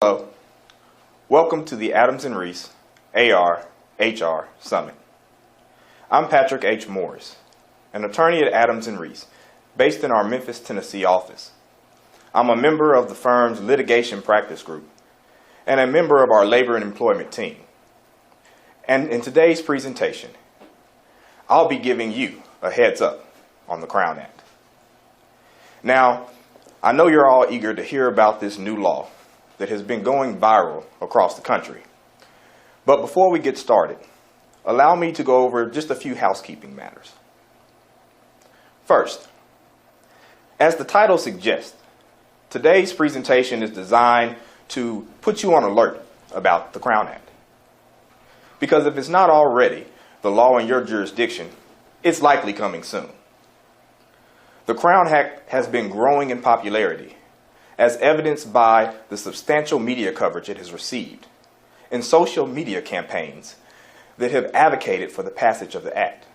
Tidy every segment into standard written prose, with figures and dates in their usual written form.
Hello, welcome to the Adams and Reese AR/HR Summit. I'm Patrick H. Morris, an attorney at Adams and Reese, based in our Memphis, Tennessee office. I'm a member of the firm's litigation practice group and a member of our labor and employment team. And in today's presentation, I'll be giving you a heads up on the Crown Act. Now, I know you're all eager to hear about this new law that has been going viral across the country. But before we get started, allow me to go over just a few housekeeping matters. First, as the title suggests, today's presentation is designed to put you on alert about the Crown Act. Because if it's not already the law in your jurisdiction, it's likely coming soon. The Crown Act has been growing in popularity, as evidenced by the substantial media coverage it has received and social media campaigns that have advocated for the passage of the Act,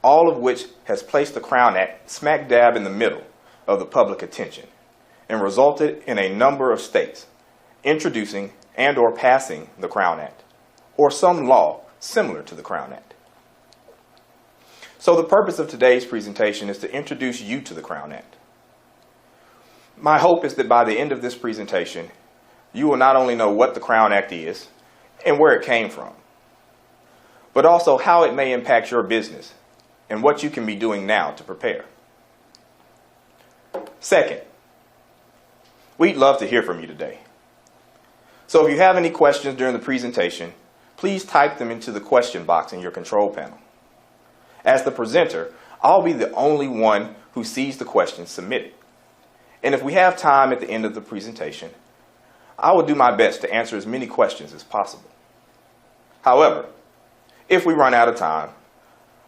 all of which has placed the Crown Act smack dab in the middle of the public attention and resulted in a number of states introducing and/or passing the Crown Act or some law similar to the Crown Act. So the purpose of today's presentation is to introduce you to the Crown Act. My hope is that by the end of this presentation, you will not only know what the Crown Act is and where it came from, but also how it may impact your business and what you can be doing now to prepare. Second, we'd love to hear from you today. So if you have any questions during the presentation, please type them into the question box in your control panel. As the presenter, I'll be the only one who sees the questions submitted. And if we have time at the end of the presentation, I will do my best to answer as many questions as possible. However, if we run out of time,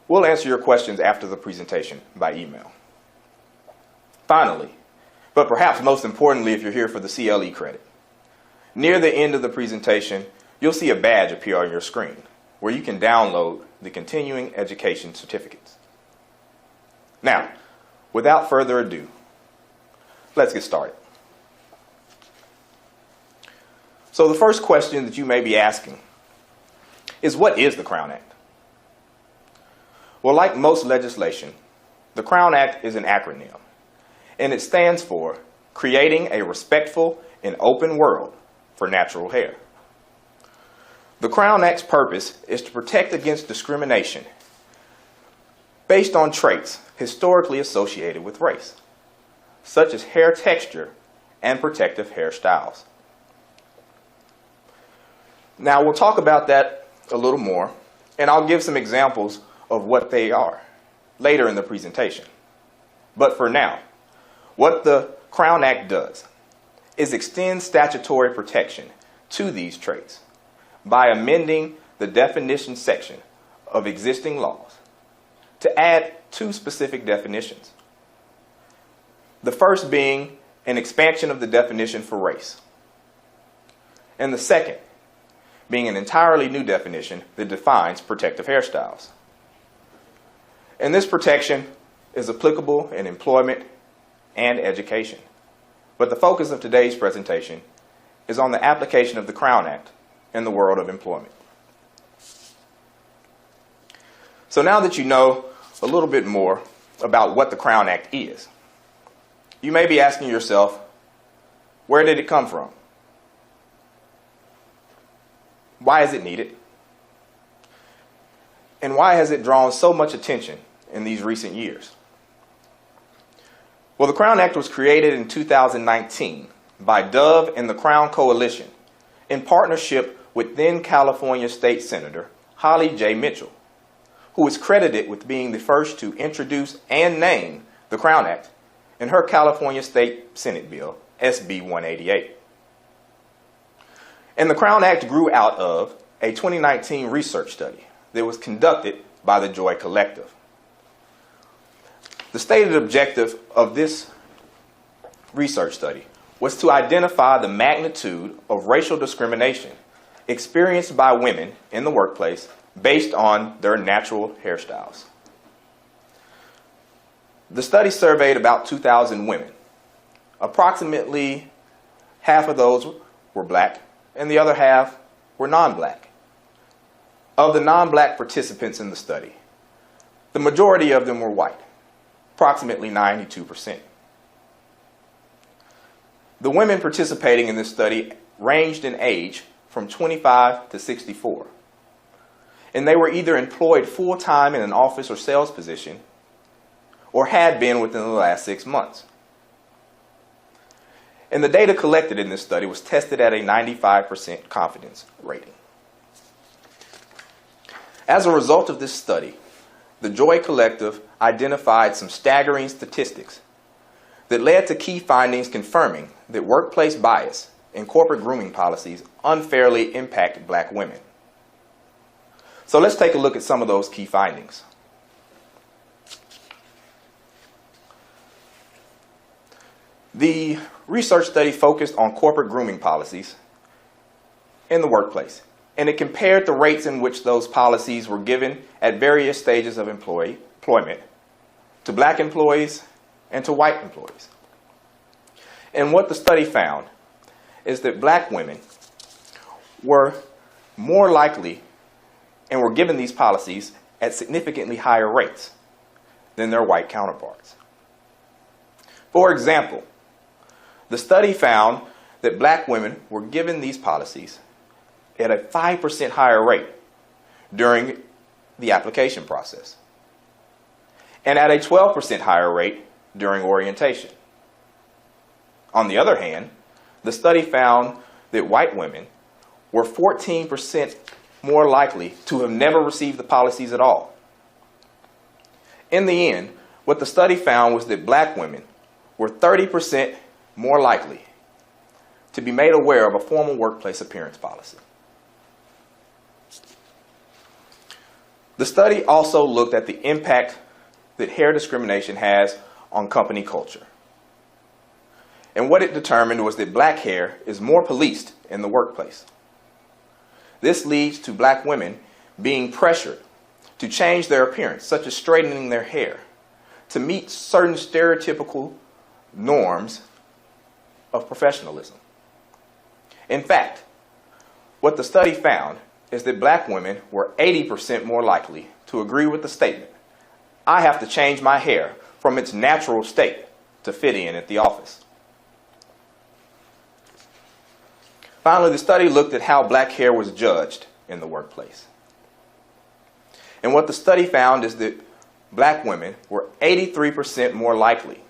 we'll answer your questions after the presentation by email. Finally, but perhaps most importantly if you're here for the CLE credit, near the end of the presentation, you'll see a badge appear on your screen where you can download the continuing education certificates. Now, without further ado, let's get started. So the first question that you may be asking is, what is the Crown Act? Well, like most legislation, the Crown Act is an acronym, and it stands for Creating a Respectful and Open World for Natural Hair. The Crown Act's purpose is to protect against discrimination based on traits historically associated with race, such as hair texture and protective hairstyles. Now, we'll talk about that a little more, and I'll give some examples of what they are later in the presentation. But for now, what the Crown Act does is extend statutory protection to these traits by amending the definition section of existing laws to add two specific definitions. The first being an expansion of the definition for race, and the second being an entirely new definition that defines protective hairstyles. And this protection is applicable in employment and education. But the focus of today's presentation is on the application of the Crown Act in the world of employment. So now that you know a little bit more about what the Crown Act is, you may be asking yourself, where did it come from? Why is it needed? And why has it drawn so much attention in these recent years? Well, the Crown Act was created in 2019 by Dove and the Crown Coalition in partnership with then California State Senator Holly J. Mitchell, who is credited with being the first to introduce and name the Crown Act in her California State Senate Bill, SB 188. And the Crown Act grew out of a 2019 research study that was conducted by the Joy Collective. The stated objective of this research study was to identify the magnitude of racial discrimination experienced by women in the workplace based on their natural hairstyles. The study surveyed about 2,000 women. Approximately half of those were black and the other half were non-black. Of the non-black participants in the study, the majority of them were white, approximately 92%. The women participating in this study ranged in age from 25 to 64, and they were either employed full-time in an office or sales position or had been within the last 6 months. And the data collected in this study was tested at a 95% confidence rating. As a result of this study, the Joy Collective identified some staggering statistics that led to key findings confirming that workplace bias and corporate grooming policies unfairly impact black women. So let's take a look at some of those key findings. The research study focused on corporate grooming policies in the workplace, and it compared the rates in which those policies were given at various stages of employment to black employees and to white employees. And what the study found is that black women were more likely and were given these policies at significantly higher rates than their white counterparts. For example, the study found that black women were given these policies at a 5% higher rate during the application process and at a 12% higher rate during orientation. On the other hand, the study found that white women were 14% more likely to have never received the policies at all. In the end, what the study found was that black women were 30% more likely to be made aware of a formal workplace appearance policy. The study also looked at the impact that hair discrimination has on company culture. And what it determined was that black hair is more policed in the workplace. This leads to black women being pressured to change their appearance, such as straightening their hair, to meet certain stereotypical norms of professionalism. In fact, what the study found is that black women were 80% more likely to agree with the statement, "I have to change my hair from its natural state to fit in at the office." Finally, the study looked at how black hair was judged in the workplace. And what the study found is that black women were 83% more likely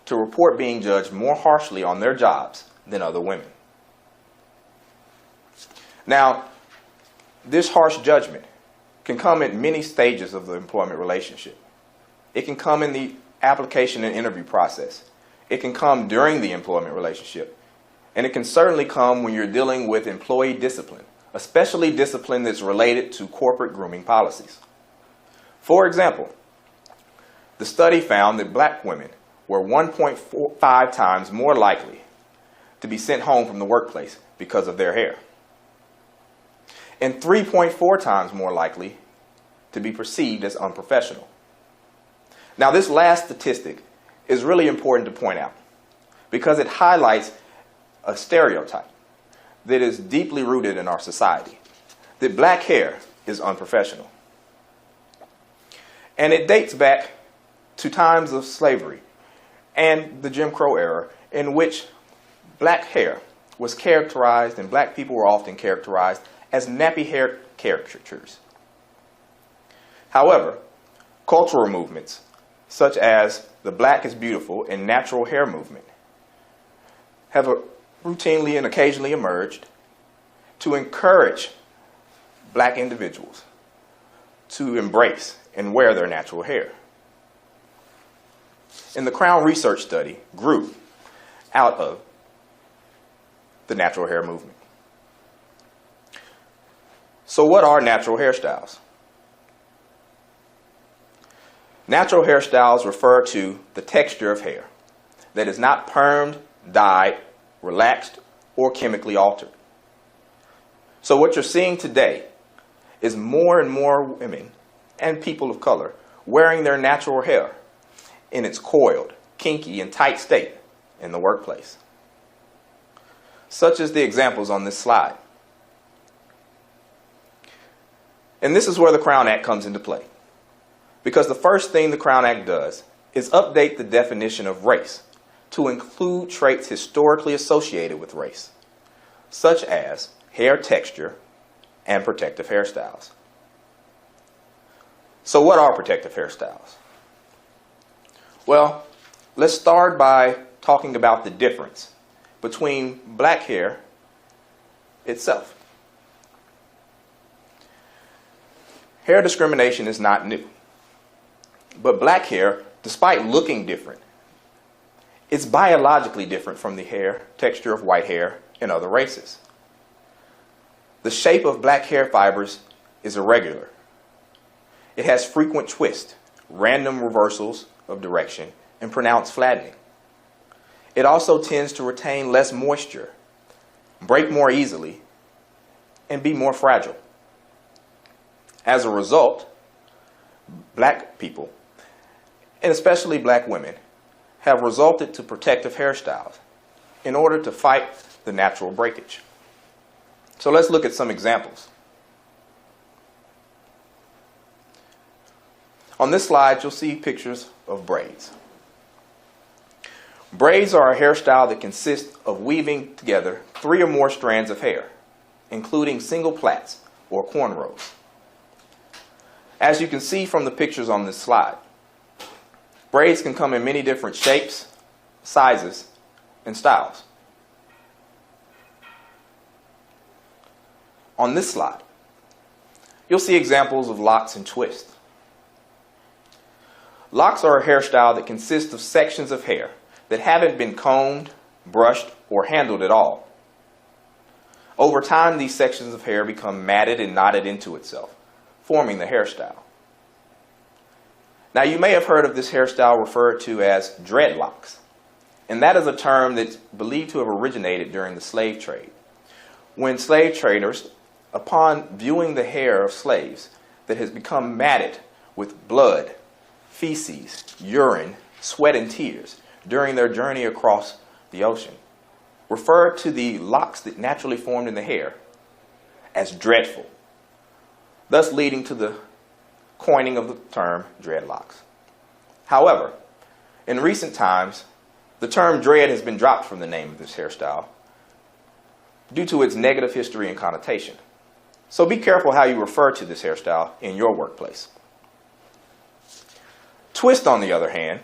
to report being judged more harshly on their jobs than other women. Now, this harsh judgment can come at many stages of the employment relationship. It can come in the application and interview process. It can come during the employment relationship. And it can certainly come when you're dealing with employee discipline, especially discipline that's related to corporate grooming policies. For example, the study found that black women were 1.5 times more likely to be sent home from the workplace because of their hair, and 3.4 times more likely to be perceived as unprofessional. Now, this last statistic is really important to point out because it highlights a stereotype that is deeply rooted in our society, that black hair is unprofessional. And it dates back to times of slavery and the Jim Crow era, in which black hair was characterized, and black people were often characterized as nappy-haired caricatures. However, cultural movements such as the Black is Beautiful and natural hair movement have routinely and occasionally emerged to encourage black individuals to embrace and wear their natural hair. And the Crown Research study grew out of the natural hair movement. So what are natural hairstyles? Natural hairstyles refer to the texture of hair that is not permed, dyed, relaxed, or chemically altered. So what you're seeing today is more and more women and people of color wearing their natural hair in its coiled, kinky, and tight state in the workplace. such as the examples on this slide. And this is where the Crown Act comes into play, because the first thing the Crown Act does is update the definition of race to include traits historically associated with race, such as hair texture and protective hairstyles. So what are protective hairstyles? Well, let's start by talking about the difference between black hair itself. Hair discrimination is not new, but black hair, despite looking different, it's biologically different from the hair texture of white hair in other races. The shape of black hair fibers is irregular. It has frequent twists, random reversals of direction, and pronounced flattening. It also tends to retain less moisture, break more easily, and be more fragile. As a result, black people, and especially black women, have resorted to protective hairstyles in order to fight the natural breakage. So let's look at some examples. On this slide, you'll see pictures of braids. Braids are a hairstyle that consists of weaving together 3 or more strands of hair, including single plaits or cornrows. As you can see from the pictures on this slide, braids can come in many different shapes, sizes, and styles. On this slide, you'll see examples of locks and twists. Locks are a hairstyle that consists of sections of hair that haven't been combed, brushed, or handled at all. Over time, these sections of hair become matted and knotted into itself, forming the hairstyle. Now, you may have heard of this hairstyle referred to as dreadlocks, and that is a term that's believed to have originated during the slave trade, when slave traders, upon viewing the hair of slaves that has become matted with blood, feces, urine, sweat, and tears during their journey across the ocean, referred to the locks that naturally formed in the hair as dreadful, thus leading to the coining of the term dreadlocks. However, in recent times, the term dread has been dropped from the name of this hairstyle due to its negative history and connotation. So be careful how you refer to this hairstyle in your workplace. Twists, on the other hand,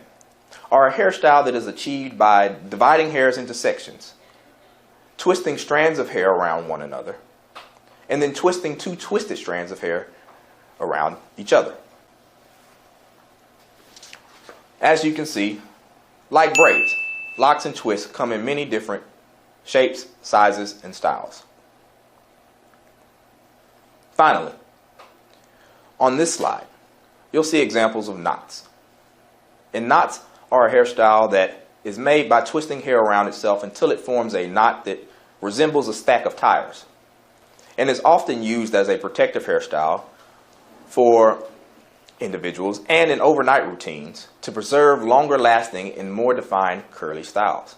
are a hairstyle that is achieved by dividing hairs into sections, twisting strands of hair around one another, and then twisting 2 twisted strands of hair around each other. As you can see, like braids, locks and twists come in many different shapes, sizes, and styles. Finally, on this slide, you'll see examples of knots. And knots are a hairstyle that is made by twisting hair around itself until it forms a knot that resembles a stack of tires, and is often used as a protective hairstyle for individuals and in overnight routines to preserve longer lasting and more defined curly styles.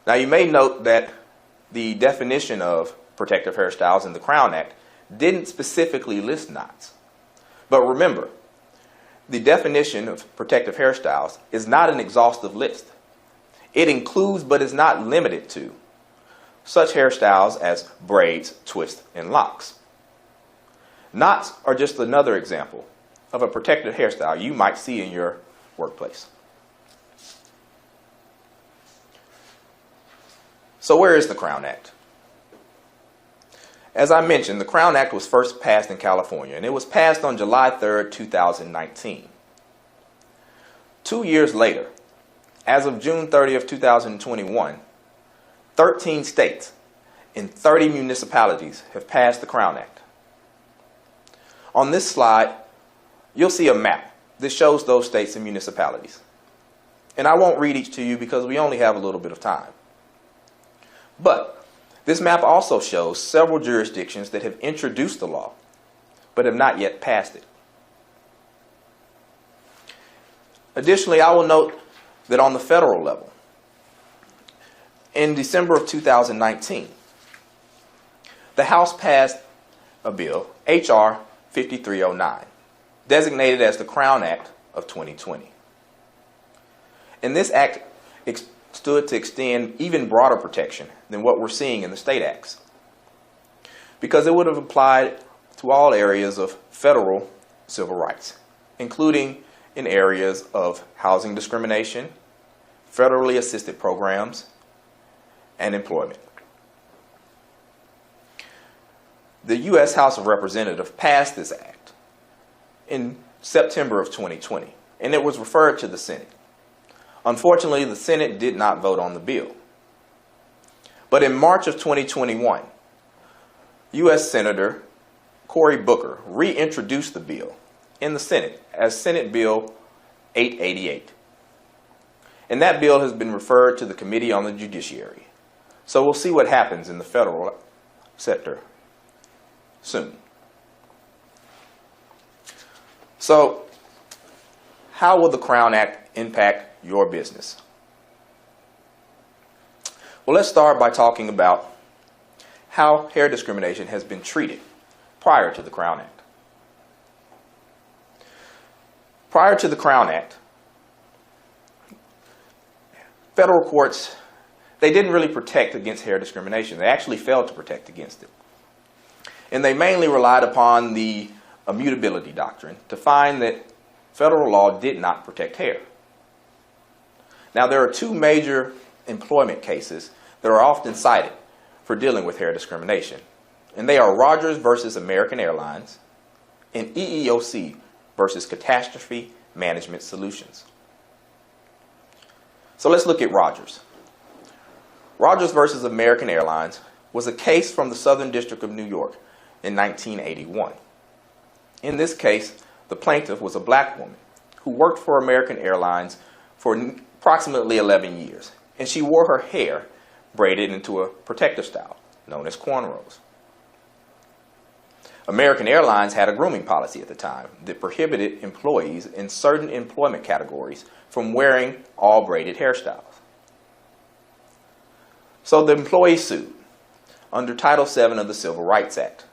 Now, you may note that the definition of protective hairstyles in the Crown Act didn't specifically list knots. But remember, the definition of protective hairstyles is not an exhaustive list. It includes, but is not limited to, such hairstyles as braids, twists, and locks. Knots are just another example of a protective hairstyle you might see in your workplace. So where is the Crown Act? As I mentioned, the Crown Act was first passed in California, and it was passed on July 3rd, 2019. 2 years later, as of June 30th, 2021, 13 states and 30 municipalities have passed the Crown Act. On this slide, you'll see a map that shows those states and municipalities. And I won't read each to you because we only have a little bit of time. But this map also shows several jurisdictions that have introduced the law, but have not yet passed it. Additionally, I will note that on the federal level, In December of 2019, the House passed a bill, H.R. 5309, designated as the Crown Act of 2020. And this act stood to extend even broader protection than what we're seeing in the state acts, because it would have applied to all areas of federal civil rights, including in areas of housing discrimination, federally assisted programs, and employment. The U.S. House of Representatives passed this act in September of 2020, and it was referred to the Senate. Unfortunately, the Senate did not vote on the bill. But in March of 2021, U.S. Senator Cory Booker reintroduced the bill in the Senate as Senate Bill 888. And that bill has been referred to the Committee on the Judiciary. So we'll see what happens in the federal sector soon. So, how will the Crown Act impact your business? Well, let's start by talking about how hair discrimination has been treated prior to the Crown Act. Prior to the Crown Act, federal courts, they didn't really protect against hair discrimination. They actually failed to protect against it. And they mainly relied upon the immutability doctrine to find that federal law did not protect hair. Now, there are two major employment cases that are often cited for dealing with hair discrimination, and they are Rogers versus American Airlines and EEOC versus Catastrophe Management Solutions. So let's look at Rogers. Rogers versus American Airlines was a case from the Southern District of New York in 1981. In this case, the plaintiff was a black woman who worked for American Airlines for approximately 11 years, and she wore her hair braided into a protective style known as cornrows. American Airlines had a grooming policy at the time that prohibited employees in certain employment categories from wearing all braided hairstyles. So the employee sued under Title VII of the Civil Rights Act,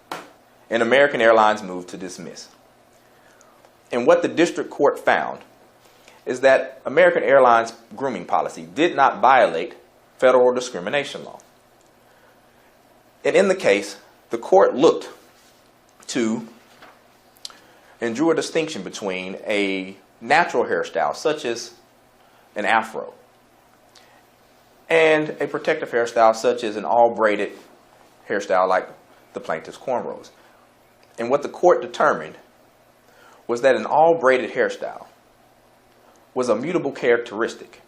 and American Airlines moved to dismiss. And what the district court found is that American Airlines' grooming policy did not violate federal discrimination law. And in the case, the court looked to and drew a distinction between a natural hairstyle, such as an afro, and a protective hairstyle, such as an all-braided hairstyle like the plaintiff's cornrows. And what the court determined was that an all-braided hairstyle was a mutable characteristic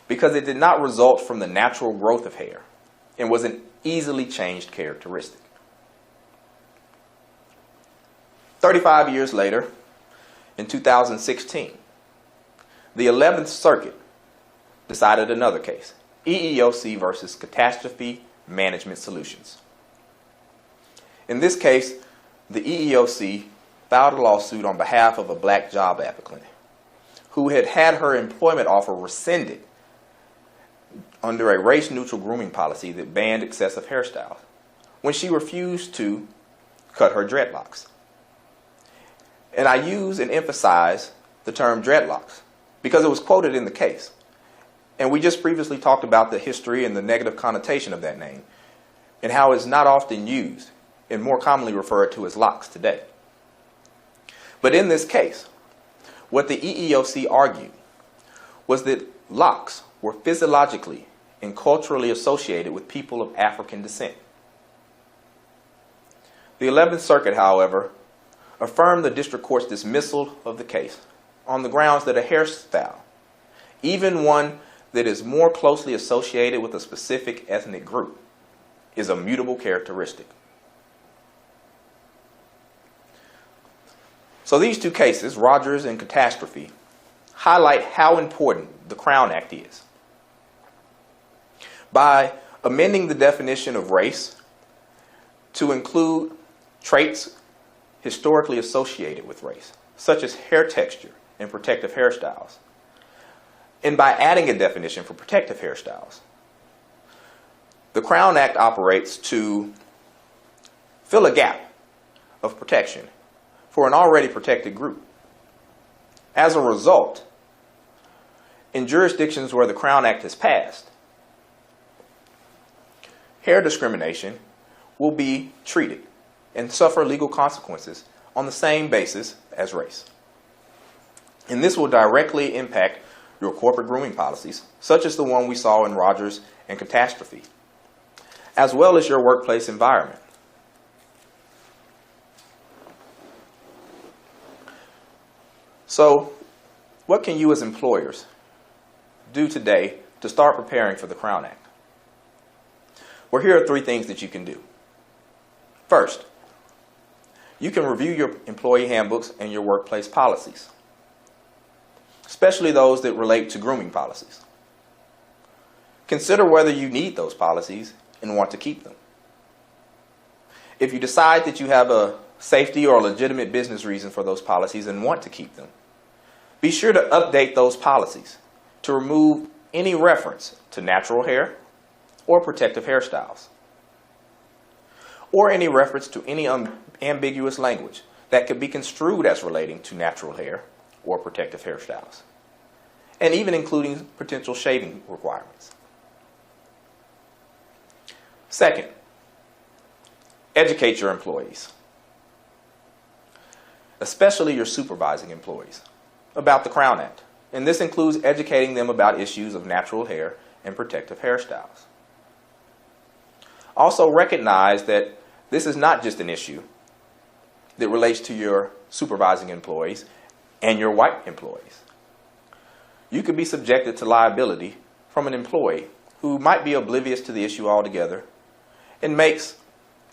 because it did not result from the natural growth of hair and was an easily changed characteristic. 35 years later, in 2016, the 11th Circuit decided another case, EEOC versus Catastrophe Management Solutions. In this case, the EEOC filed a lawsuit on behalf of a black job applicant who had had her employment offer rescinded under a race-neutral grooming policy that banned excessive hairstyles when she refused to cut her dreadlocks. And I use and emphasize the term dreadlocks because it was quoted in the case. And we just previously talked about the history and the negative connotation of that name and how it's not often used and more commonly referred to as locks today. But in this case, what the EEOC argued was that locks were physiologically and culturally associated with people of African descent. The 11th Circuit, however, affirmed the district court's dismissal of the case on the grounds that a hairstyle, even one that is more closely associated with a specific ethnic group, is a mutable characteristic. So these two cases, Rogers and Catastrophe, highlight how important the Crown Act is. By amending the definition of race to include traits historically associated with race, such as hair texture and protective hairstyles, and by adding a definition for protective hairstyles, The Crown Act operates to fill a gap of protection for an already protected group. As a result, in jurisdictions where the Crown Act has passed, hair discrimination will be treated and suffer legal consequences on the same basis as race. And this will directly impact your corporate grooming policies, such as the one we saw in Rogers and Catastrophe, as well as your workplace environment. So, what can you as employers do today to start preparing for the Crown Act? Well, here are 3 things that you can do. First, you can review your employee handbooks and your workplace policies, especially those that relate to grooming policies. Consider whether you need those policies and want to keep them. If you decide that you have a safety or a legitimate business reason for those policies and want to keep them, be sure to update those policies to remove any reference to natural hair or protective hairstyles, or any reference to any ambiguous language that could be construed as relating to natural hair or protective hairstyles, and even including potential shaving requirements. Second, educate your employees, especially your supervising employees, about the Crown Act. And this includes educating them about issues of natural hair and protective hairstyles. Also recognize that this is not just an issue that relates to your supervising employees and your white employees. You could be subjected to liability from an employee who might be oblivious to the issue altogether and makes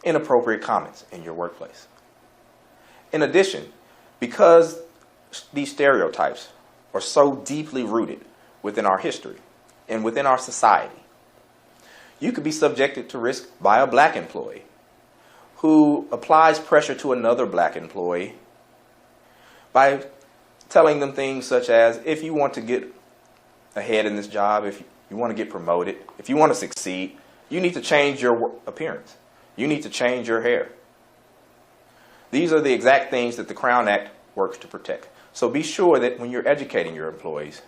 inappropriate comments in your workplace. In addition, because these stereotypes are so deeply rooted within our history and within our society, you could be subjected to risk by a black employee who applies pressure to another black employee by telling them things such as, if you want to get ahead in this job, if you want to get promoted, if you want to succeed, you need to change your appearance. You need to change your hair. These are the exact things that the Crown Act works to protect. So be sure that when you're educating your employees,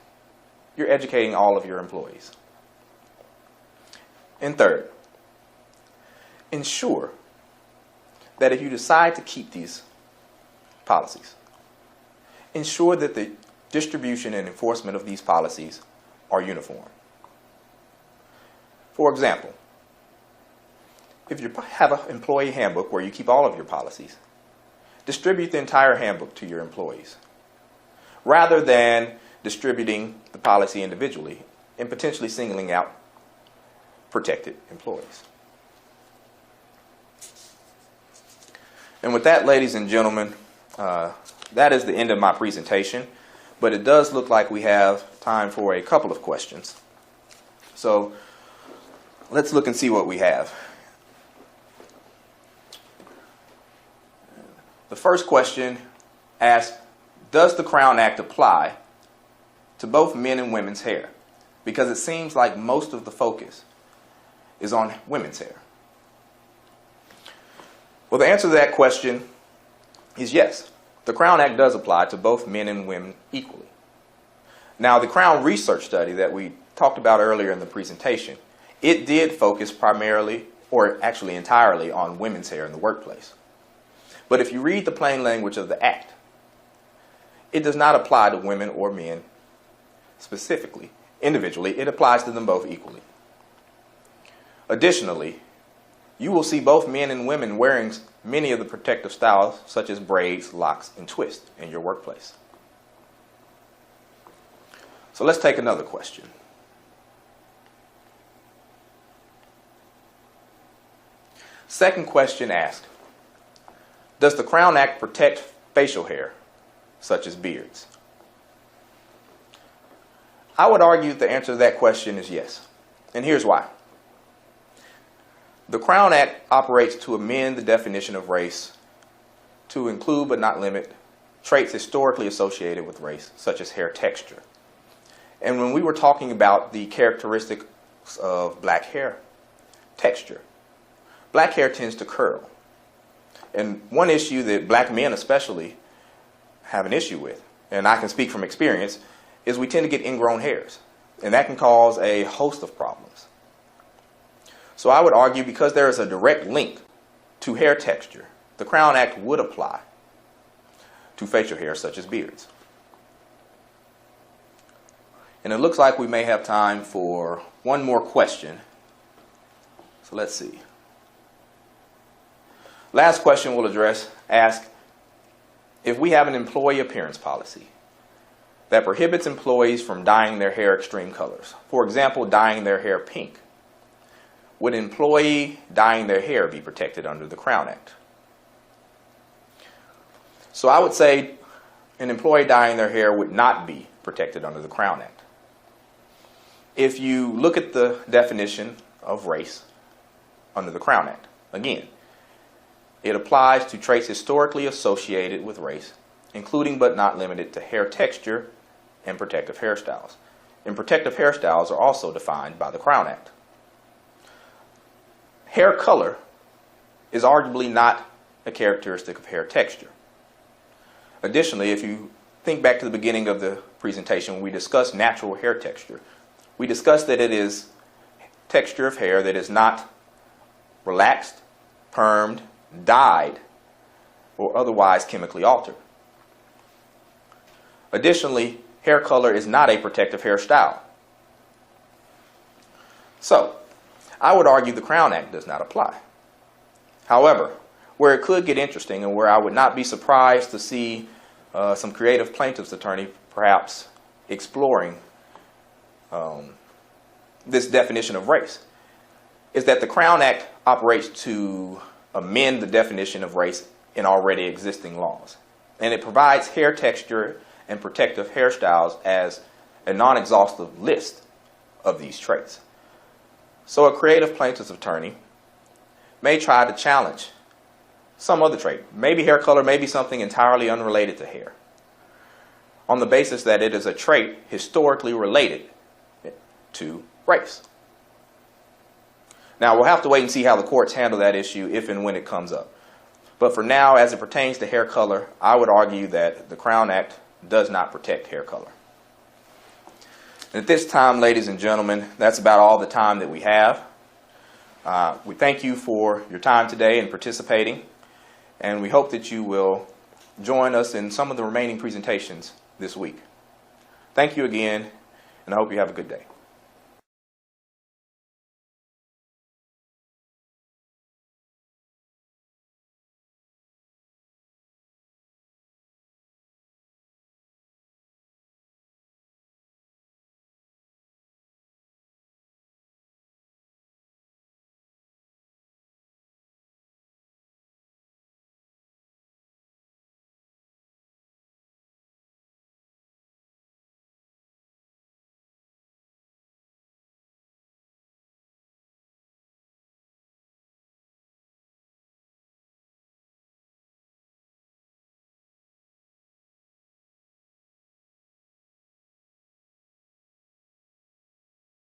you're educating all of your employees. And third, ensure that if you decide to keep these policies, ensure that the distribution and enforcement of these policies are uniform. For example, if you have an employee handbook where you keep all of your policies, distribute the entire handbook to your employees, rather than distributing the policy individually and potentially singling out protected employees. And with that, ladies and gentlemen, that is the end of my presentation, but it does look like we have time for a couple of questions. So let's look and see what we have. The first question asks, does the Crown Act apply to both men and women's hair? Because it seems like most of the focus is on women's hair. Well, the answer to that question is yes. The Crown Act does apply to both men and women equally. Now, the Crown research study that we talked about earlier in the presentation, it did focus primarily, or actually entirely, on women's hair in the workplace. But if you read the plain language of the Act, it does not apply to women or men specifically. Individually, it applies to them both equally. Additionally, you will see both men and women wearing many of the protective styles, such as braids, locks, and twists in your workplace. So let's take another question. Second question asked, does the Crown Act protect facial hair, such as beards? I would argue the answer to that question is yes, and here's why. The Crown Act operates to amend the definition of race to include but not limit traits historically associated with race, such as hair texture. And when we were talking about the characteristics of black hair, texture. Black hair tends to curl. And one issue that black men especially have an issue with, and I can speak from experience, is we tend to get ingrown hairs. And that can cause a host of problems. So I would argue, because there is a direct link to hair texture, the Crown Act would apply to facial hair such as beards. And it looks like we may have time for one more question. So let's see. Last question we'll ask if we have an employee appearance policy that prohibits employees from dyeing their hair extreme colors. For example, dyeing their hair pink. Would an employee dyeing their hair be protected under the Crown Act? So I would say an employee dyeing their hair would not be protected under the Crown Act. If you look at the definition of race under the Crown Act, again, it applies to traits historically associated with race, including but not limited to hair texture and protective hairstyles. And protective hairstyles are also defined by the Crown Act. Hair color is arguably not a characteristic of hair texture. Additionally, if you think back to the beginning of the presentation when we discussed natural hair texture, we discussed that it is texture of hair that is not relaxed, permed, dyed, or otherwise chemically altered. Additionally, hair color is not a protective hairstyle. So, I would argue the Crown Act does not apply. However, where it could get interesting and where I would not be surprised to see some creative plaintiff's attorney perhaps exploring this definition of race, is that the Crown Act operates to amend the definition of race in already existing laws. And it provides hair texture and protective hairstyles as a non-exhaustive list of these traits. So a creative plaintiff's attorney may try to challenge some other trait, maybe hair color, maybe something entirely unrelated to hair, on the basis that it is a trait historically related to race. Now, we'll have to wait and see how the courts handle that issue if and when it comes up. But for now, as it pertains to hair color, I would argue that the Crown Act does not protect hair color. And at this time, ladies and gentlemen, that's about all the time that we have. We thank you for your time today and participating, and we hope that you will join us in some of the remaining presentations this week. Thank you again, and I hope you have a good day.